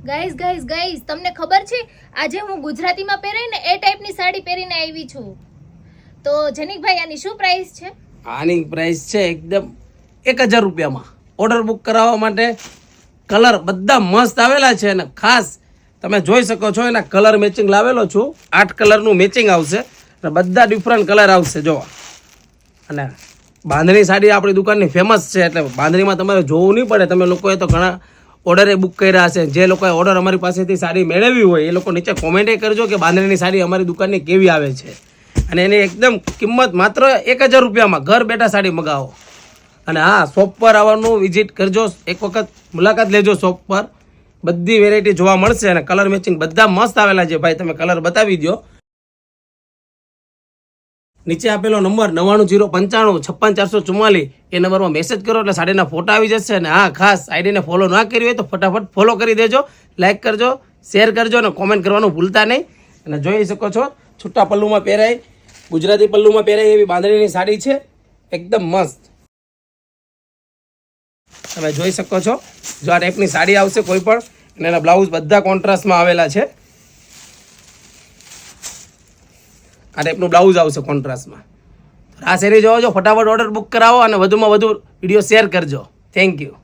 Guys તમને ખબર છે આજે હું ગુજરાતીમાં પહેરીને એ ટાઈપની સાડી પહેરીને આવી છું. તો જનીકભાઈ આની શું પ્રાઇસ છે? આની પ્રાઇસ છે એકદમ 1000 રૂપિયામાં. ઓર્ડર બુક કરાવવા માટે કલર બધા મસ્ત આવેલા છે અને ખાસ તમે જોઈ શકો છો એના કલર મેચિંગ લાવેલો છું. 8 કલરનું મેચિંગ આવશે અને બધા ડિફરન્ટ કલર આવશે. જો અને બાંધણી સાડી આપણી દુકાનની ફેમસ છે એટલે બાંધણીમાં તમારે જોવું નહીં પડે. તમે લોકોએ તો ઘણા ઓર્ડરે બુક કર્યા હશે. જે લોકોએ ઓર્ડર અમારી પાસેથી સાડી મેળવી હોય એ લોકો નીચે કોમેન્ટ કરજો કે બાંધણીની સાડી અમારી દુકાનની કેવી આવે છે. અને એની એકદમ કિંમત માત્ર 1000 રૂપિયામાં ઘર બેઠા સાડી મગાવો. અને હા, શોપ પર આવવાનું વિઝિટ કરજો, એક વખત મુલાકાત લેજો શોપ પર. બધી વેરાયટી જોવા મળશે અને કલર મેચિંગ બધા મસ્ત આવેલા છે. ભાઈ તમે કલર બતાવી દો. નીચે આપેલો નંબર 9905565444 એ નંબરમાં મેસેજ કરો એટલે સાડીના ફોટા આવી જશે. અને હા, ખાસ આઈડીને ફોલો ના કરી હોય તો ફટાફટ ફોલો કરી દેજો, લાઇક કરજો, શેર કરજો અને કોમેન્ટ કરવાનું ભૂલતા નહીં. અને જોઈ શકો છો છૂટા પલ્લુમાં પહેરાય, ગુજરાતી પલ્લુમાં પહેરાય એવી બાંધણીની સાડી છે, એકદમ મસ્ત. તમે જોઈ શકો છો જો આ ટાઈપની સાડી આવશે કોઈ પણ અને એના બ્લાઉઝ બધા કોન્ટ્રાસ્ટમાં આવેલા છે. આ ટાઈપનું બ્લાઉઝ આવશે કોન્ટ્રાસ્ટમાં. આ શેરી જોવો છો, ફટાફટ ઓર્ડર બુક કરાવો અને વધુમાં વધુ વિડીયો શેર કરજો. Thank you.